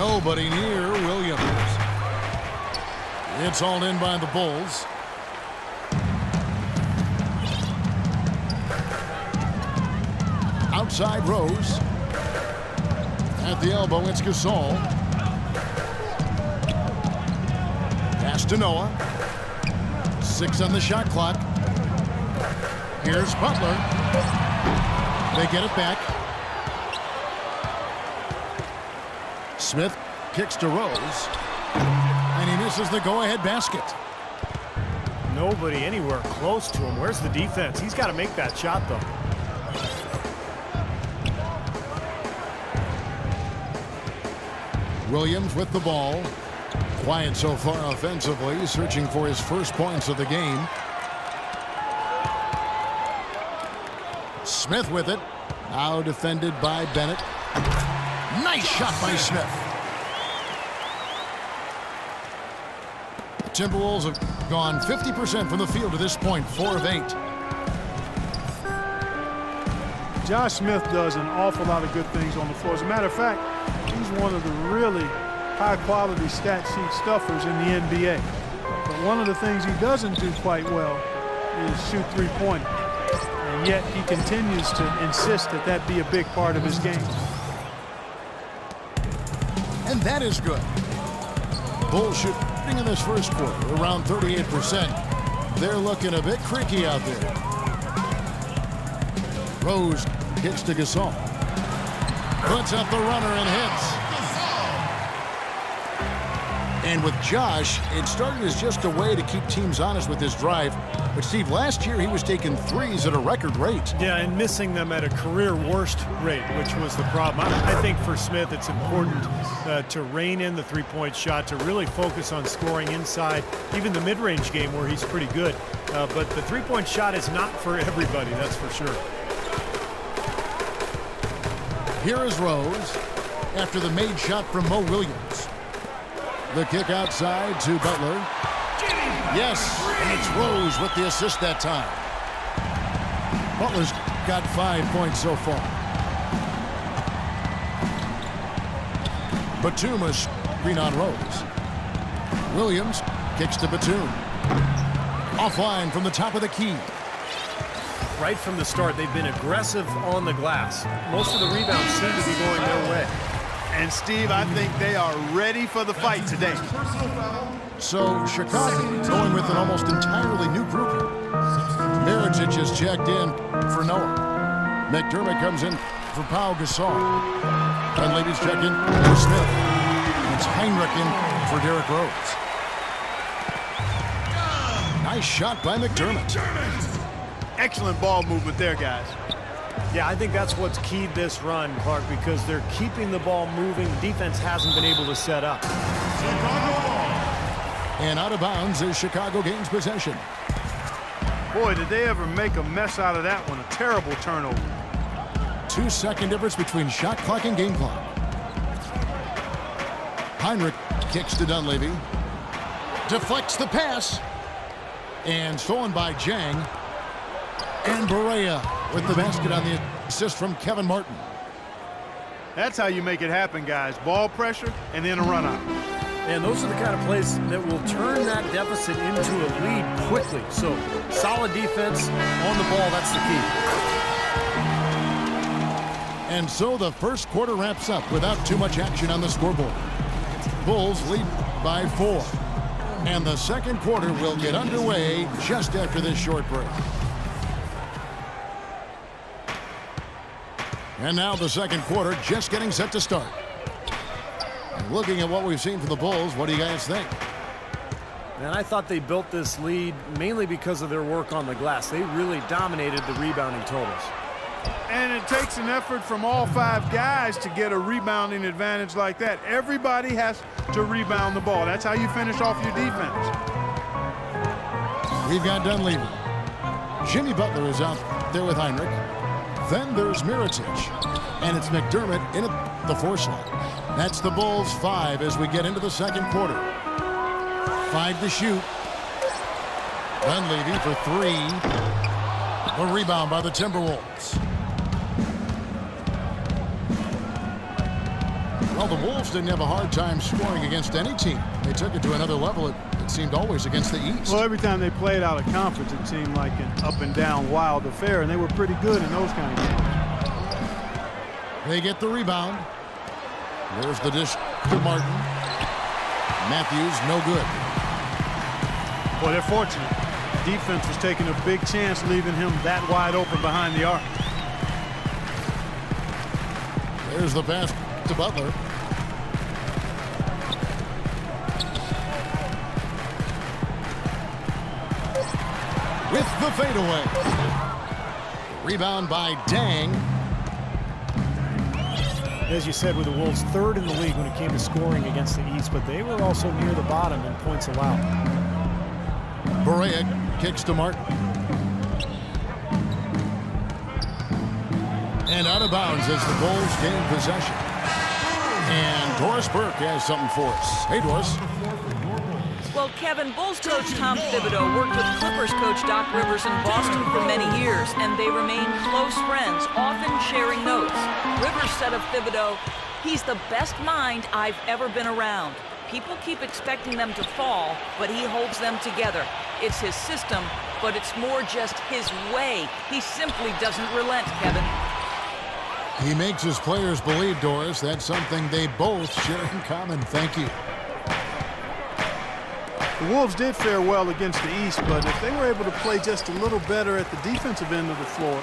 Nobody near Williams. It's hauled in by the Bulls. Outside Rose. At the elbow, it's Gasol. Pass to Noah. 6 on the shot clock. Here's Butler. They get it back. Smith kicks to Rose. And he misses the go-ahead basket. Nobody anywhere close to him. Where's the defense? He's got to make that shot, though. Williams with the ball. Quiet so far offensively, searching for his first points of the game. Smith with it. Now defended by Bennett. Nice shot by Smith. The Timberwolves have gone 50% from the field to this point, 4 of 8. Josh Smith does an awful lot of good things on the floor. As a matter of fact, he's one of the really high-quality stat sheet stuffers in the NBA. But one of the things he doesn't do quite well is shoot three-pointers. And yet he continues to insist that that be a big part of his game. And that is good. Bulls shooting in this first quarter around 38%. They're looking a bit creaky out there. Rose kicks to Gasol. Puts up the runner and hits. And with Josh, it started as just a way to keep teams honest with his drive. But, Steve, last year he was taking threes at a record rate. Yeah, and missing them at a career worst rate, which was the problem. I think for Smith it's important to rein in the three-point shot, to really focus on scoring inside, even the mid-range game where he's pretty good. But the three-point shot is not for everybody, that's for sure. Here is Rose after the made shot from Mo Williams. The kick outside to Butler. Yes, and it's Rose with the assist that time. Butler's got 5 points so far. Batum is screen on Rose. Williams kicks to Batum. Offline from the top of the key. Right from the start, they've been aggressive on the glass. Most of the rebounds seem to be going their way. And, Steve, I think they are ready for the fight today. So, Chicago going with an almost entirely new group here. Mirotic is checked in for Noah. McDermott comes in for Pau Gasol. And ladies check in for Smith. It's Heinrich in for Derrick Rose. Nice shot by McDermott. Excellent ball movement there, guys. Yeah, I think that's what's keyed this run, Clark, because they're keeping the ball moving. The defense hasn't been able to set up. And out of bounds as Chicago gains possession. Boy, did they ever make a mess out of that one. A terrible turnover. 2-second difference between shot clock and game clock. Heinrich kicks to Dunleavy. Deflects the pass. And stolen by Jang. And Barea with the basket on the assist from Kevin Martin. That's how you make it happen, guys. Ball pressure and then a run out. And those are the kind of plays that will turn that deficit into a lead quickly. So solid defense on the ball, that's the key. And so the first quarter wraps up without too much action on the scoreboard. Bulls lead by 4. And the second quarter will get underway just after this short break. And now the second quarter just getting set to start. And looking at what we've seen from the Bulls, what do you guys think? And I thought they built this lead mainly because of their work on the glass. They really dominated the rebounding totals. And it takes an effort from all 5 guys to get a rebounding advantage like that. Everybody has to rebound the ball. That's how you finish off your defense. We've got Dunleavy. Jimmy Butler is out there with Heinrich. Then there's Mirotic. And it's McDermott in at the 4 slot. That's the Bulls 5 as we get into the second quarter. 5 to shoot. Dunleavy for 3. A rebound by the Timberwolves. Well, the Wolves didn't have a hard time scoring against any team. They took it to another level. It seemed always against the East. Well, every time they played out of conference, it seemed like an up-and-down wild affair, and they were pretty good in those kind of games. They get the rebound. There's the dish to Martin. Matthews, no good. Well, they're fortunate. Defense was taking a big chance, leaving him that wide open behind the arc. There's the pass to Butler. With the fadeaway. Rebound by Dang. As you said, with the Wolves, third in the league when it came to scoring against the East, but they were also near the bottom in points allowed. Berea kicks to Martin. And out of bounds as the Bulls gain possession. And Doris Burke has something for us. Hey, Doris. Well, Kevin, Bulls coach Tom Thibodeau worked with Clippers coach Doc Rivers in Boston for many years, and they remain close friends, often sharing notes. Rivers said of Thibodeau, "He's the best mind I've ever been around. People keep expecting them to fall, but he holds them together. It's his system, but it's more just his way. He simply doesn't relent, Kevin." He makes his players believe, Doris. That's something they both share in common. Thank you. The Wolves did fare well against the East, but if they were able to play just a little better at the defensive end of the floor,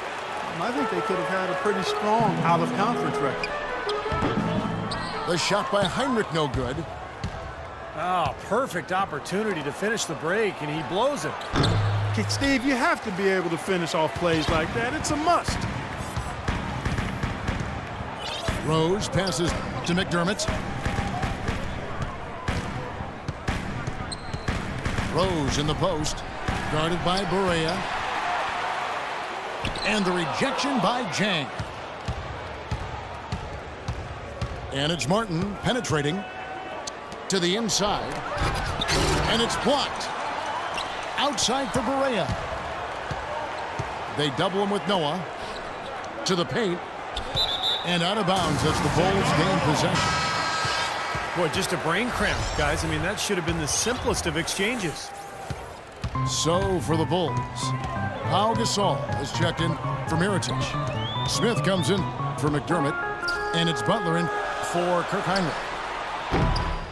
I think they could have had a pretty strong out-of-conference record. The shot by Heinrich, no good. Oh, perfect opportunity to finish the break, and he blows it. Okay, Steve, you have to be able to finish off plays like that. It's a must. Rose passes to McDermott. Rose in the post, guarded by Berea. And the rejection by Jang. And it's Martin penetrating to the inside. And it's blocked. Outside for Berea. They double him with Noah. To the paint. And out of bounds as the Bulls gain possession. Boy, just a brain cramp, guys. I mean, that should have been the simplest of exchanges. So for the Bulls, Pau Gasol is checked in for Mirotic. Smith comes in for McDermott. And it's Butler in for Kirk Heinrich.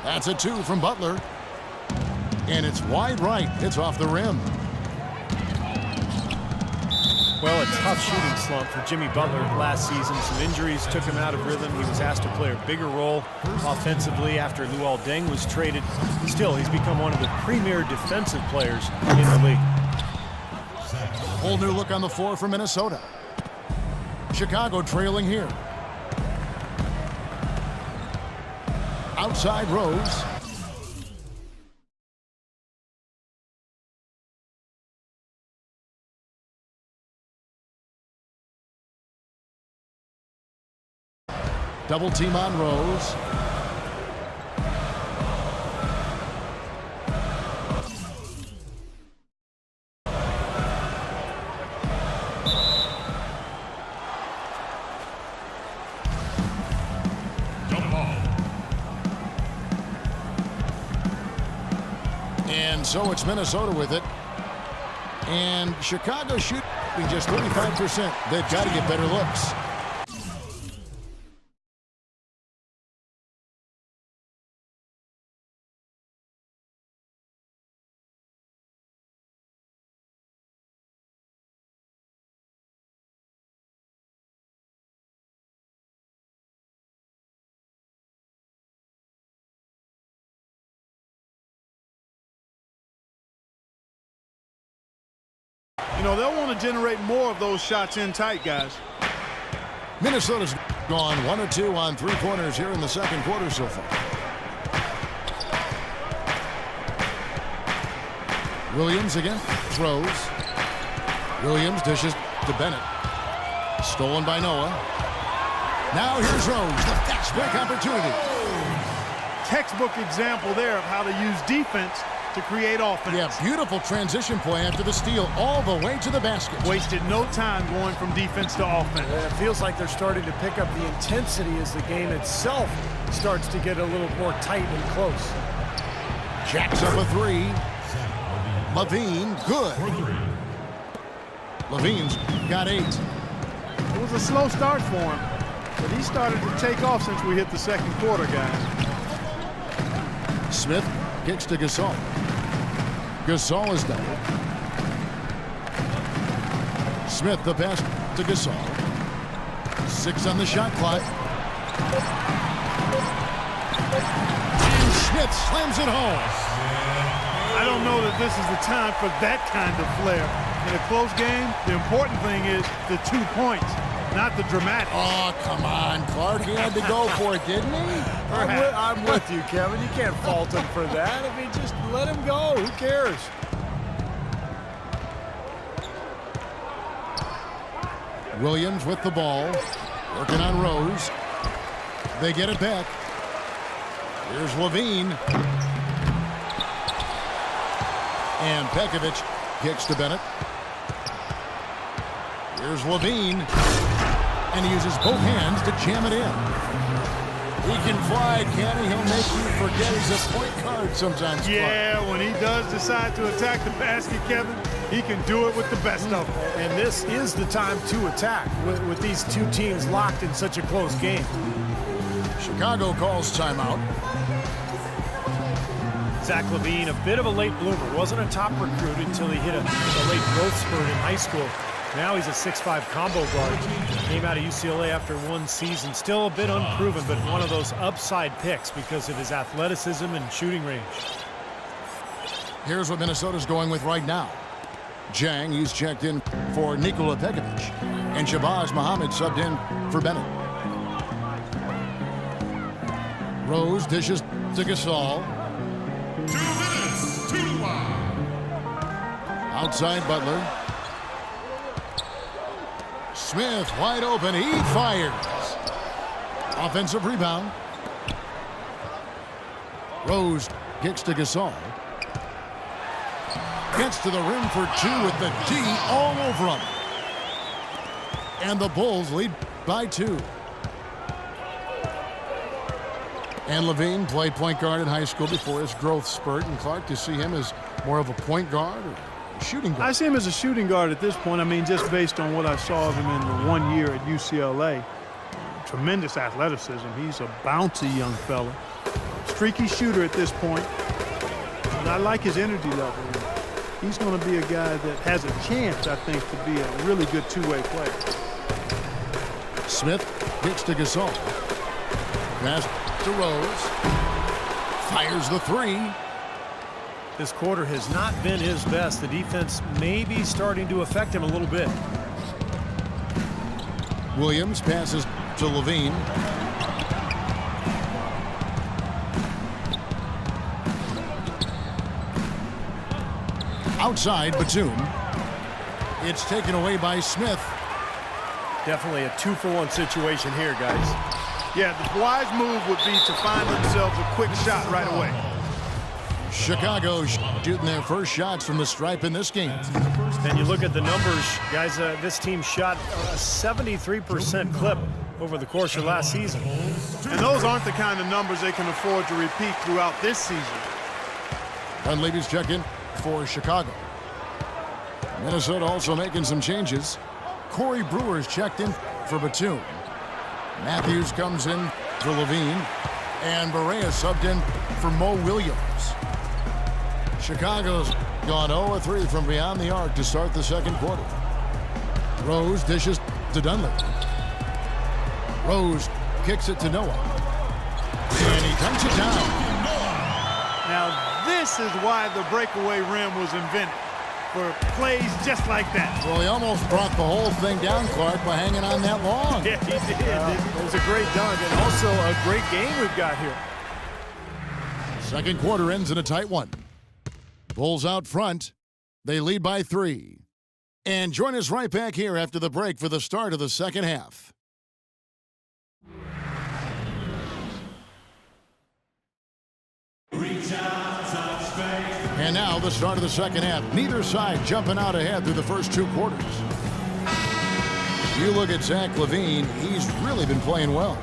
That's a 2 from Butler. And it's wide right. It's off the rim. Well, a tough shooting slump for Jimmy Butler last season. Some injuries took him out of rhythm. He was asked to play a bigger role offensively after Luol Deng was traded. Still, he's become one of the premier defensive players in the league. Whole new look on the floor for Minnesota. Chicago trailing here. Outside Rose. Double team on Rose. And so it's Minnesota with it. And Chicago shooting just 35%. They've got to get better looks. You know, they'll want to generate more of those shots in tight, guys. Minnesota's gone 1 of 2 on three-pointers here in the second quarter so far. Williams again throws. Williams dishes to Bennett. Stolen by Noah. Now here's Rose, the fast break opportunity. Textbook example there of how to use defense to create offense. Yeah, beautiful transition play after the steal all the way to the basket. Wasted no time going from defense to offense. It feels like they're starting to pick up the intensity as the game itself starts to get a little more tight and close. Jacks up a three. Levine, good. Levine's got 8. It was a slow start for him, but he started to take off since we hit the second quarter, guys. Smith kicks to Gasol. Gasol is done. Smith the pass to Gasol. 6 on the shot clock. And Smith slams it home. I don't know that this is the time for that kind of flair. In a close game, the important thing is the 2 points, not the dramatic. Oh, come on, Clark. He had to go for it, didn't he? I'm with you, Kevin. You can't fault him for that. I mean, just let him go. Who cares? Williams with the ball. Working on Rose. They get it back. Here's Levine. And Pekovic kicks to Bennett. Here's Levine. And he uses both hands to jam it in. He can fly, can't he? He'll make you forget he's a point guard sometimes. Yeah, when he does decide to attack the basket, Kevin, he can do it with the best of them. And this is the time to attack with these two teams locked in such a close game. Chicago calls timeout. Zach LaVine, a bit of a late bloomer. Wasn't a top recruit until he hit a late growth spurt in high school. Now he's a 6'5" combo guard. Came out of UCLA after 1 season. Still a bit unproven, but one of those upside picks because of his athleticism and shooting range. Here's what Minnesota's going with right now. Jang, he's checked in for Nikola Pekovic. And Shabazz Muhammad subbed in for Bennett. Rose dishes to Gasol. 2 minutes, 2 wild. Outside Butler. Smith wide open. He fires. Offensive rebound. Rose kicks to Gasol. Gets to the rim for 2 with the D all over him. And the Bulls lead by 2. And Levine played point guard in high school before his growth spurt. And Clark, to see him as more of a point guard or a shooting guard? I see him as a shooting guard at this point. I mean, just based on what I saw of him in the 1 year at UCLA. Tremendous athleticism. He's a bouncy young fella. Streaky shooter at this point. And I like his energy level. He's going to be a guy that has a chance, I think, to be a really good two-way player. Smith kicks to Gasol. Pass to Rose. Fires the 3. This quarter has not been his best. The defense may be starting to affect him a little bit. Williams passes to Levine. Outside, Batum. It's taken away by Smith. Definitely a 2-for-1 situation here, guys. Yeah, the wise move would be to find themselves a quick shot right away. Chicago shooting their first shots from the stripe in this game. And you look at the numbers, guys, this team shot a 73% clip over the course of last season. And those aren't the kind of numbers they can afford to repeat throughout this season. Dunleavy's check in for Chicago. Minnesota also making some changes. Corey Brewer's checked in for Batum. Matthews comes in for Levine. And Barea subbed in for Mo Williams. Chicago's gone 0-3 from beyond the arc to start the second quarter. Rose dishes to Dunleavy. Rose kicks it to Noah. And he dunks it down. Now, this is why the breakaway rim was invented, for plays just like that. Well, he almost brought the whole thing down, Clark, by hanging on that long. Yeah, he did. It was a great dunk and also a great game we've got here. Second quarter ends in a tight one. Bulls out front. They lead by 3. And join us right back here after the break for the start of the second half. And now the start of the second half. Neither side jumping out ahead through the first 2 quarters. You look at Zach LaVine, he's really been playing well.